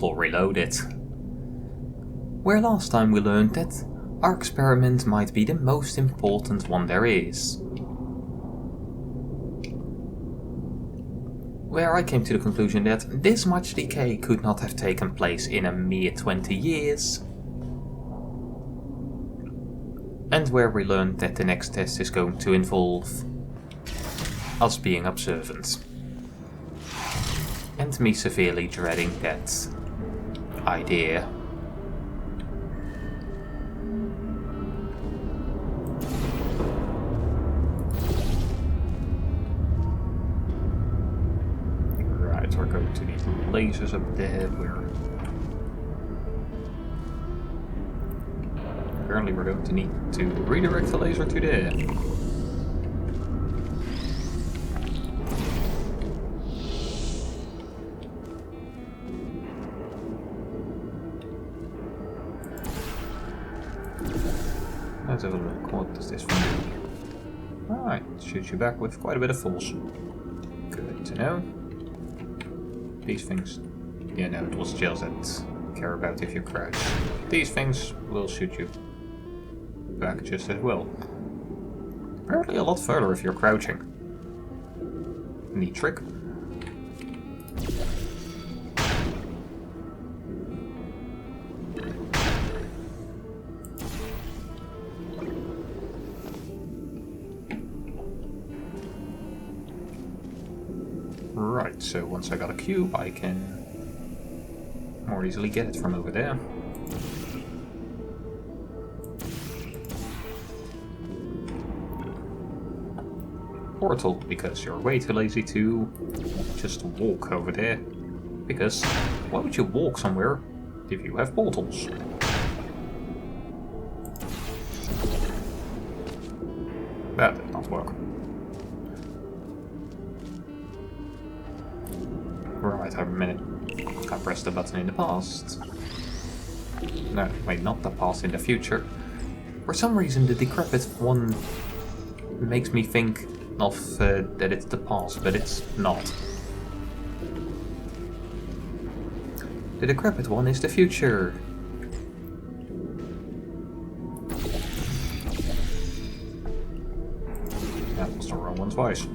Portal Reloaded, where last time we learned that our experiment might be the most important one there is. Where I came to the conclusion that this much decay could not have taken place in a mere 20 years. And where we learned that the next test is going to involve us being observant. And me severely dreading that idea. Right, we're going to need lasers up there. Apparently we're going to need to redirect the laser to there. Let's have a look. What does this do? Alright, shoots you back with quite a bit of force. Good to know. These things... Yeah, no, it was shells that care about if you crouch. These things will shoot you back just as well. Apparently a lot further if you're crouching. Neat trick. Right, so once I got a cube, I can more easily get it from over there. Portal, because you're way too lazy to just walk over there. Because why would you walk somewhere if you have portals? That did not work. Right, a minute. I pressed the button in the past. No, wait, not the past, in the future. For some reason, the decrepit one makes me think of that it's the past, but it's not. The decrepit one is the future. That was the wrong one twice.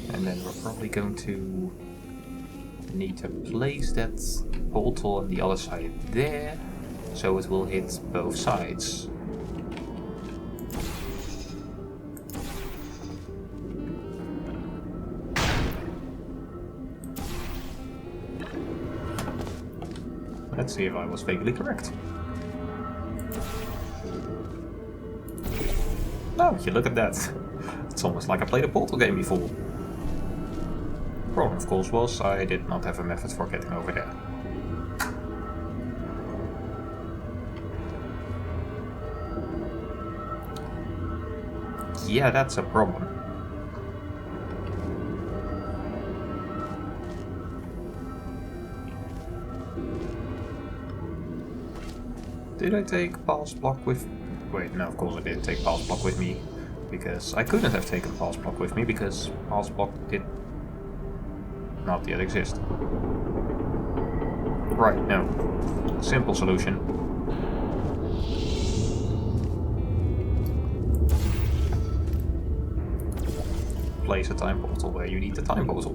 And then we're probably going to need to place that portal on the other side there, so it will hit both sides. Let's see if I was vaguely correct. Oh, you look at that. It's almost like I played a Portal game before. Problem, of course, was I did not have a method for getting over there. Yeah, that's a problem. Did I take pass block with... Wait, no, of course I didn't take pass block with me. Because I couldn't have taken pass block with me, because pass block did not yet exist. Right, no. Simple solution. Place a time portal where you need the time portal.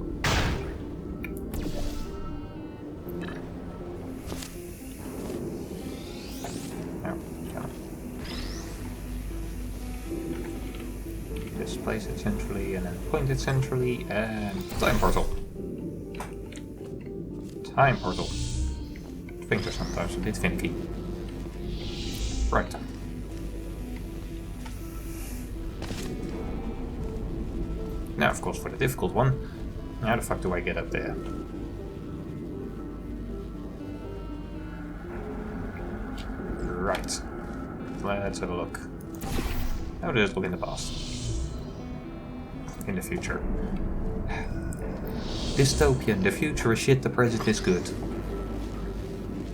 Just place it centrally and then point it centrally and time portal. Time portal. Things are sometimes a bit finicky. Right. Now, of course, for the difficult one, how the fuck do I get up there? Right. Let's have a look. How did it look in the past? in the future. Dystopian, the future is shit, the present is good.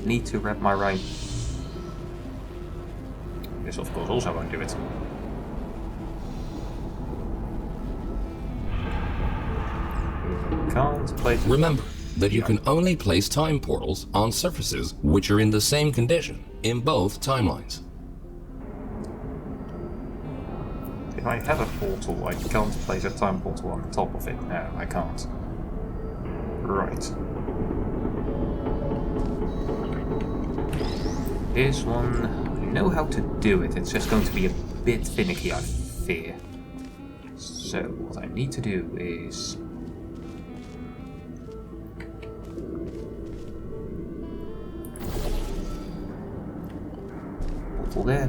Need to wrap my rhyme. This of course also won't do it. Can't place. Remember that you can only place time portals on surfaces which are in the same condition in both timelines. If I have a portal, I can't place a time portal on the top of it. No, I can't. Right. This one, I know how to do it. It's just going to be a bit finicky, I fear. So, what I need to do is...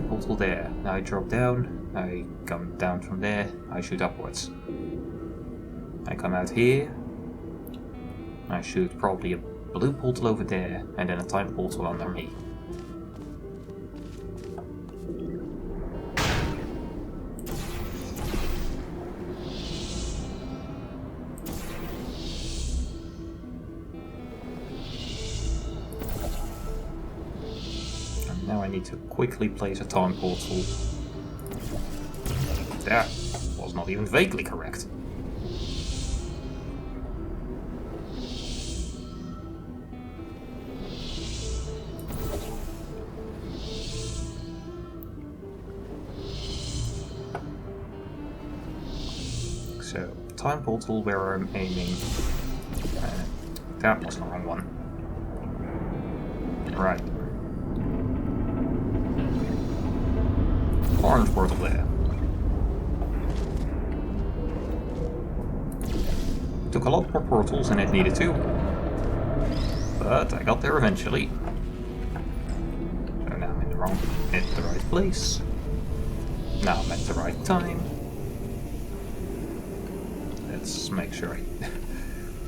portal there. Now I drop down, I come down from there, I shoot upwards. I come out here, I shoot probably a blue portal over there, and then a time portal under me. Now I need to quickly place a time portal. That was not even vaguely correct. So, time portal where I'm aiming. That was the wrong one. Right. Orange portal there. Took a lot more portals than it needed to, but I got there eventually. So now I'm in the right place. Now I'm at the right time. Let's make sure I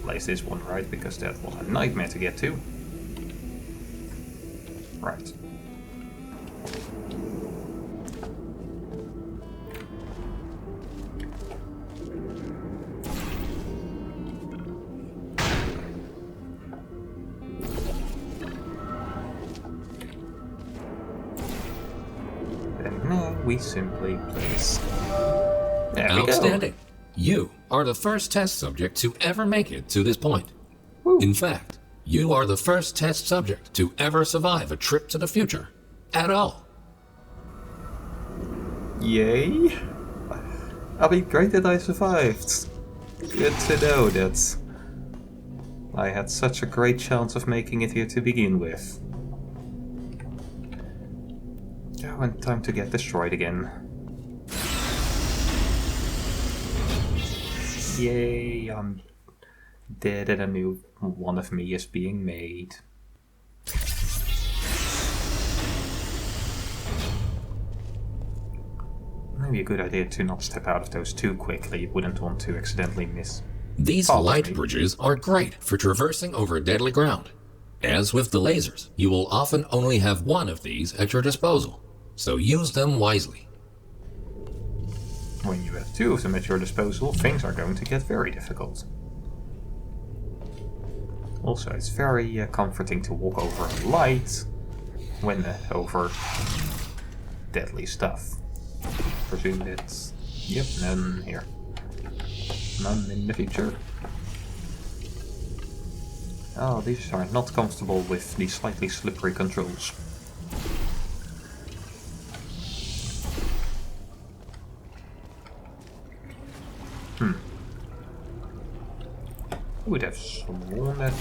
place this one right, because that was a nightmare to get to. Right. We simply place. There we go. Outstanding. You are the first test subject to ever make it to this point. Woo. In fact, you are the first test subject to ever survive a trip to the future. At all. Yay! I mean, great that I survived. Good to know that I had such a great chance of making it here to begin with. Oh, and time to get destroyed again. Yay, I'm dead and a new one of me is being made. Maybe a good idea to not step out of those too quickly. You wouldn't want to accidentally miss. These light bridges are great for traversing over deadly ground. As with the lasers, you will often only have one of these at your disposal, so use them wisely. When you have two of them at your disposal, things are going to get very difficult. Also, it's very comforting to walk over a light when over deadly stuff. Presume it's... Yep, none here. None in the future. Oh, these are not comfortable with the slightly slippery controls. I would have sworn that...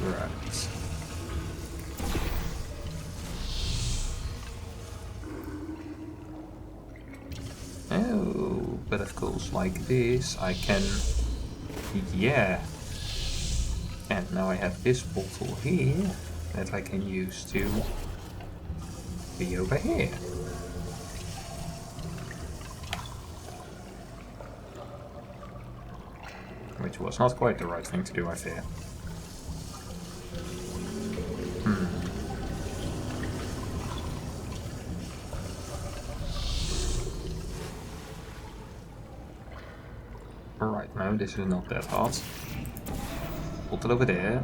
Right. Oh, but of course, like this, I can... Yeah. And now I have this portal here that I can use to be over here. Which was not quite the right thing to do, I fear. No, this is not that hard. Put it over there.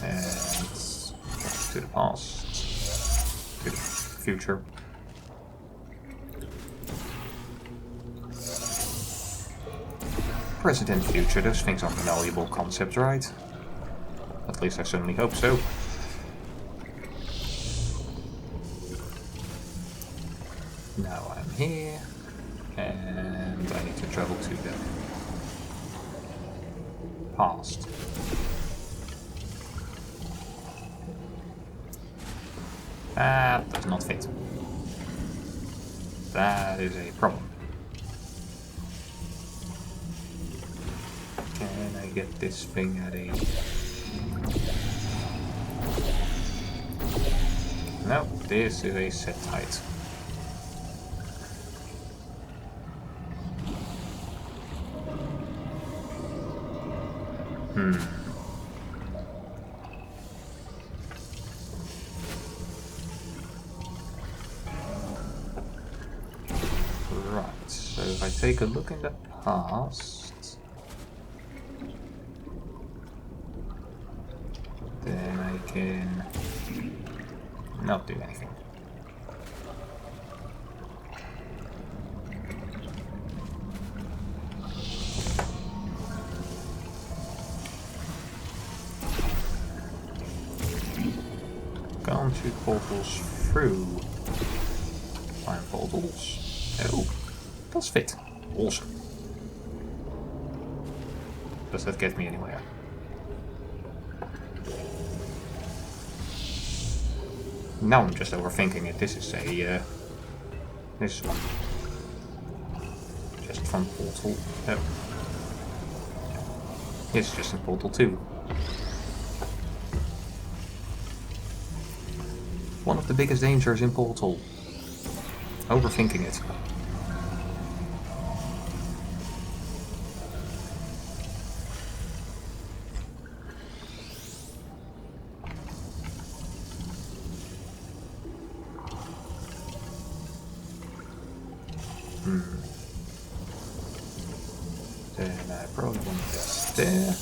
And to the past. To the future. Present and future, those things aren't malleable concepts, right? At least I certainly hope so. Now I'm here, and I need to travel to the past. That does not fit. That is a problem. Can I get this thing at a... No, this is a set height. Right, so if I take a look in the past, then I can not do anything. Can't shoot portals through time portals. Oh, does fit. Awesome. Does that get me anywhere? Now I'm just overthinking it. This is a... this one. Just from Portal... oh. It's just in Portal 2. One of the biggest dangers in Portal. Overthinking it. Then I probably want this there.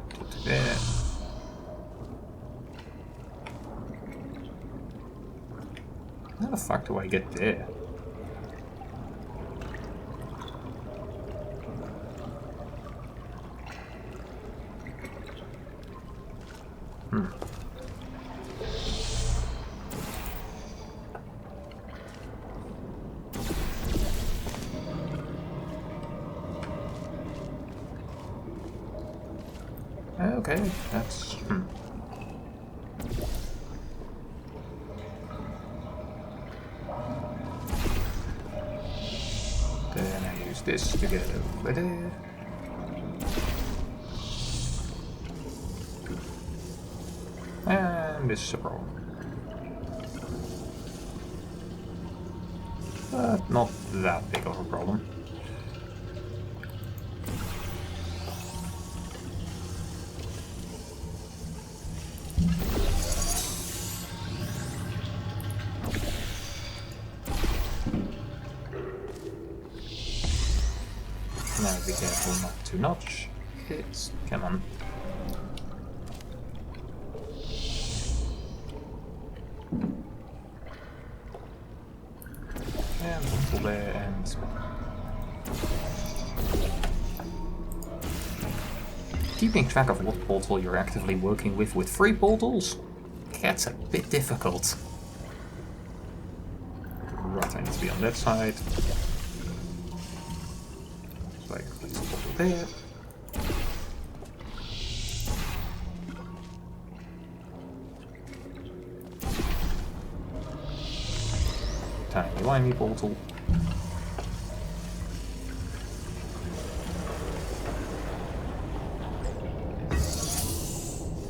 Put it there. How the fuck do I get there? Okay, that's... Then I use this to get over there. And this is a problem. But not that big of a problem. Now be careful not to notch it. Come on. And portal there and... keeping track of what portal you're actively working with 3 portals gets a bit difficult. Right, I need to be on that side. So I can place a portal there. Tiny portal.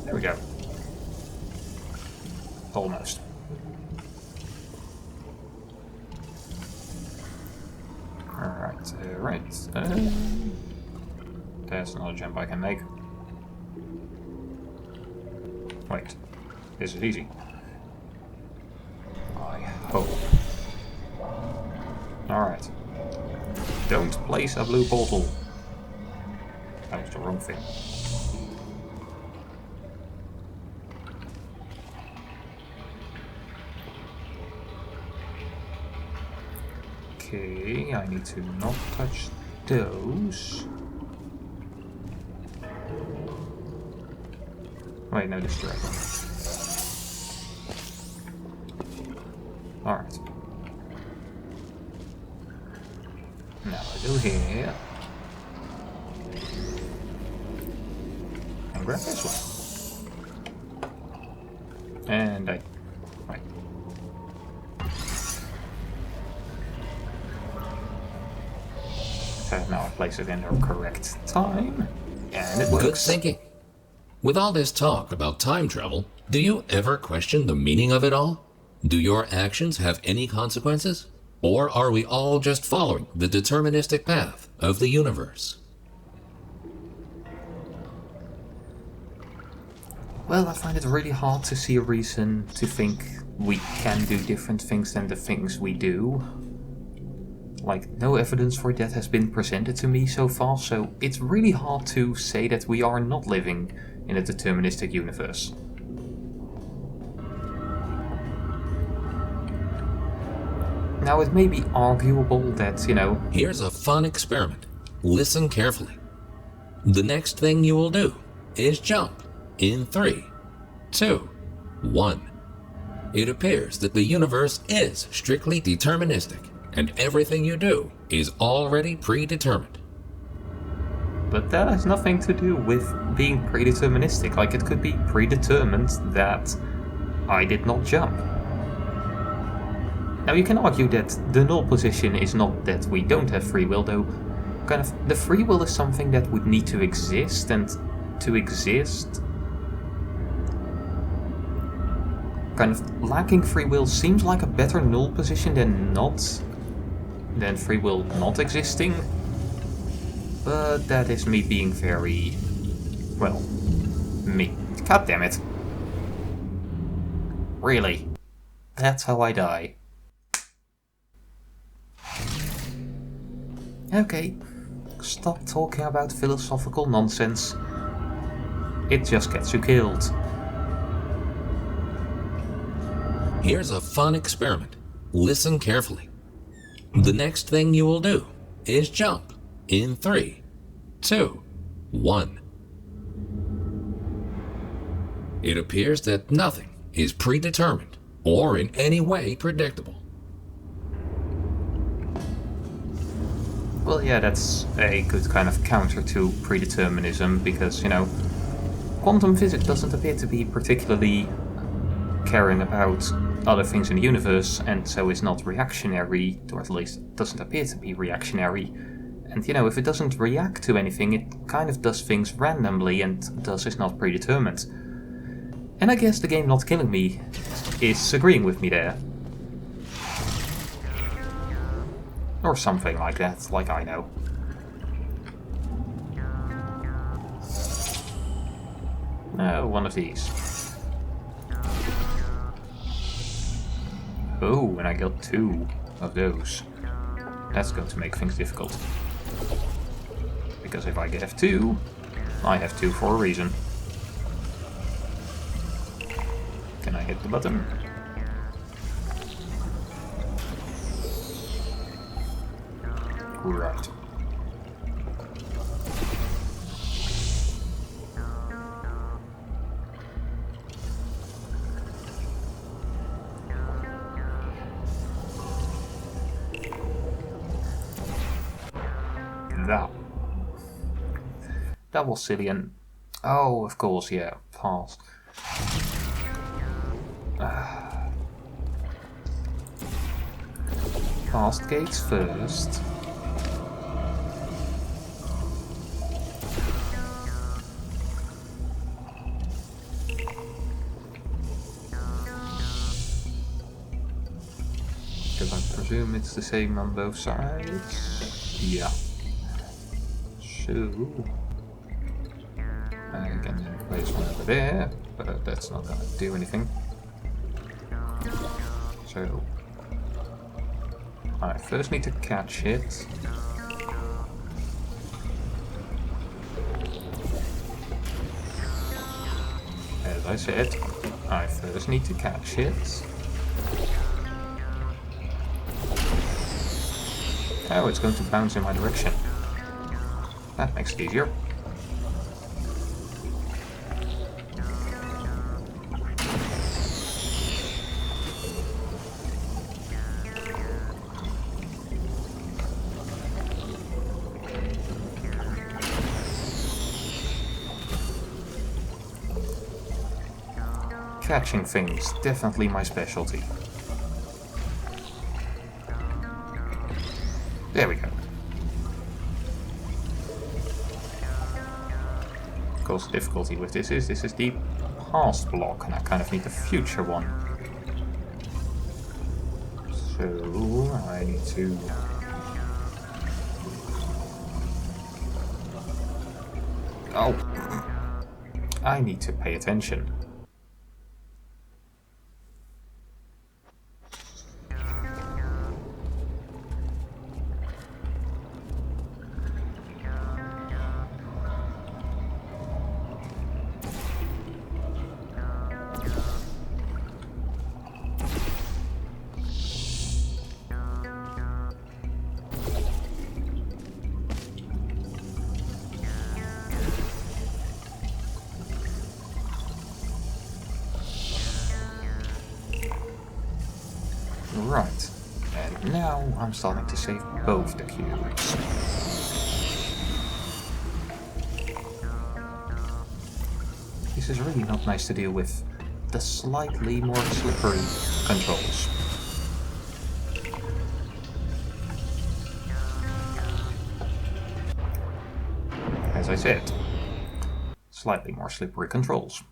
There we go. Almost. Alright, right. There's another jump I can make. Wait. This is easy. I hope. Alright. Don't place a blue portal. That was the wrong thing. Okay, I need to not touch those. Wait, no, this is the right one. Alright. Now I do here. And grab this one. And I... Right. So now I place it in the correct time. And it works. Good thinking. With all this talk about time travel, do you ever question the meaning of it all? Do your actions have any consequences? Or are we all just following the deterministic path of the universe? Well, I find it really hard to see a reason to think we can do different things than the things we do. Like, no evidence for that has been presented to me so far, so it's really hard to say that we are not living in a deterministic universe. Now, it may be arguable that, you know... Here's a fun experiment. Listen carefully. The next thing you will do is jump in 3, 2, 1. It appears that the universe is strictly deterministic, and everything you do is already predetermined. But that has nothing to do with being predeterministic. Like, it could be predetermined that I did not jump. Now, you can argue that the null position is not that we don't have free will, though. Kind of, the free will is something that would need to exist, and to exist... Kind of, lacking free will seems like a better null position than free will not existing. But that is me being very... well, me. God damn it. Really? That's how I die. Okay, stop talking about philosophical nonsense. It just gets you killed. Here's a fun experiment. Listen carefully. The next thing you will do is jump in 3, 2, 1. It appears that nothing is predetermined or in any way predictable. Well, yeah, that's a good kind of counter to predeterminism, because, you know, quantum physics doesn't appear to be particularly caring about other things in the universe, and so is not reactionary, or at least doesn't appear to be reactionary. And, you know, if it doesn't react to anything, it kind of does things randomly, and thus is not predetermined. And I guess the game Not Killing Me is agreeing with me there. Or something like that, like I know. One of these. Oh, and I got 2 of those. That's going to make things difficult. Because if I get F2, I have 2 for a reason. Can I hit the button? Right. That was silly, and... oh, of course, yeah, pass. Past gates first. Because I presume it's the same on both sides. Yeah. So... I can then place one over there, but that's not going to do anything. So... I first need to catch it. As I said, I first need to catch it. Oh, it's going to bounce in my direction. That makes it easier. Catching things, definitely my specialty. There we go. Of course, the difficulty with this is the past block, and I kind of need the future one. So I need to... Oh! I need to pay attention. Right, and now I'm starting to save both the cubes. This is really not nice to deal with the slightly more slippery controls. As I said, slightly more slippery controls.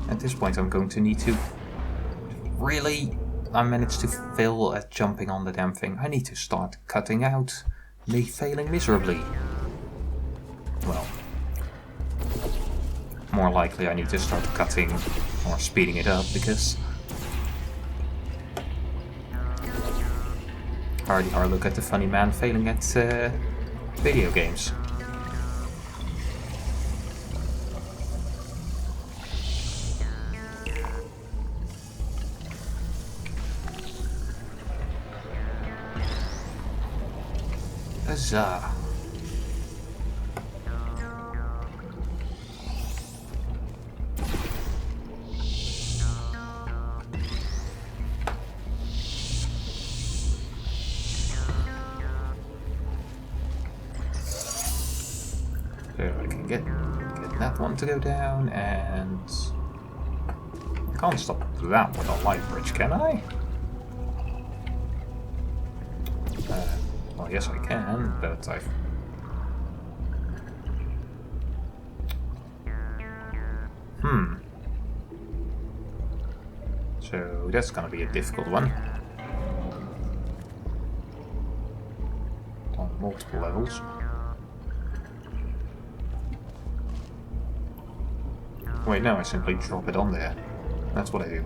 At this point I'm going to need to... Really? I managed to fail at jumping on the damn thing. I need to start cutting out me failing miserably. Well, more likely I need to start cutting or speeding it up, because hardly hard look at the funny man failing at video games. Huzzah. So I can get that one to go down, and I can't stop that with a light bridge, can I? Well, yes I can, but I've... So that's gonna be a difficult one. On multiple levels. Wait, no, I simply drop it on there. That's what I do.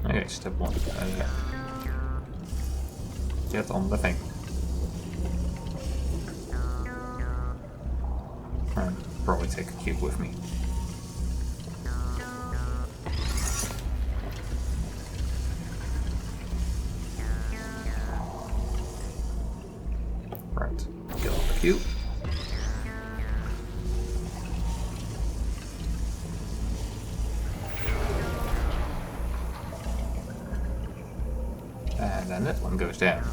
Okay, step one. Get on the thing. And probably take a cube with me. Right, get on the cube. And then that one goes down.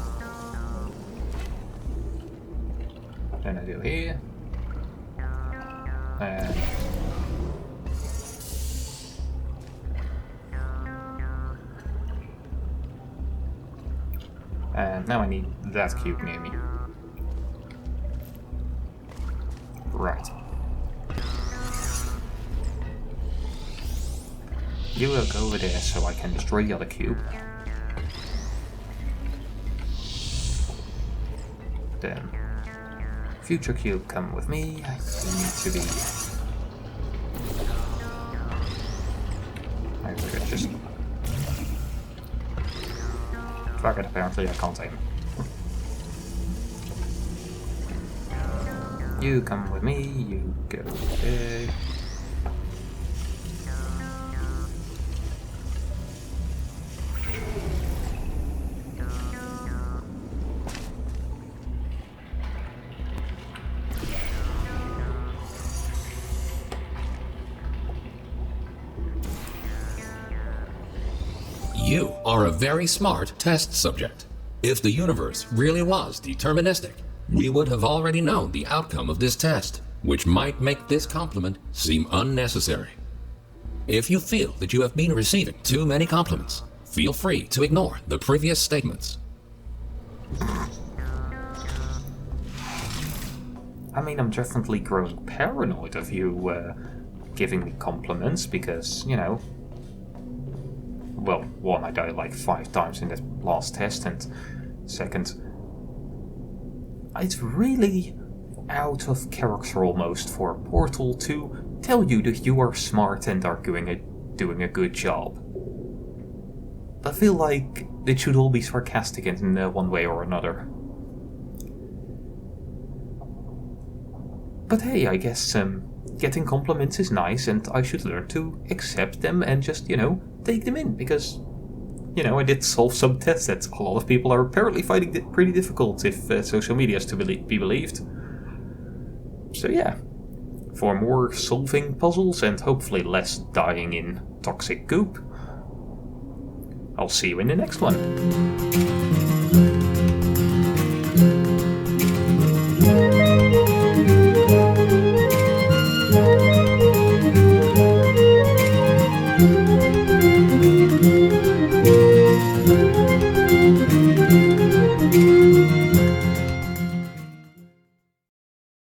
Then I do here. And now I need that cube near me. Right. You will go over there so I can destroy the other cube. Then, future cube, come with me. You need to be... I could just... Fuck it, apparently I can't aim. You come with me, you go there. You are a very smart test subject. If the universe really was deterministic, we would have already known the outcome of this test, which might make this compliment seem unnecessary. If you feel that you have been receiving too many compliments, feel free to ignore the previous statements. I mean, I'm definitely growing paranoid of you giving me compliments because, you know... Well, one, I died like 5 times in that last test, and second, it's really out of character almost for Portal to tell you that you are smart and are doing a good job. I feel like it should all be sarcastic in one way or another. But hey, I guess getting compliments is nice, and I should learn to accept them and just, you know, take them in, because, you know, I did solve some tests that a lot of people are apparently finding it pretty difficult if social media is to be believed. So yeah, for more solving puzzles and hopefully less dying in toxic goop, I'll see you in the next one.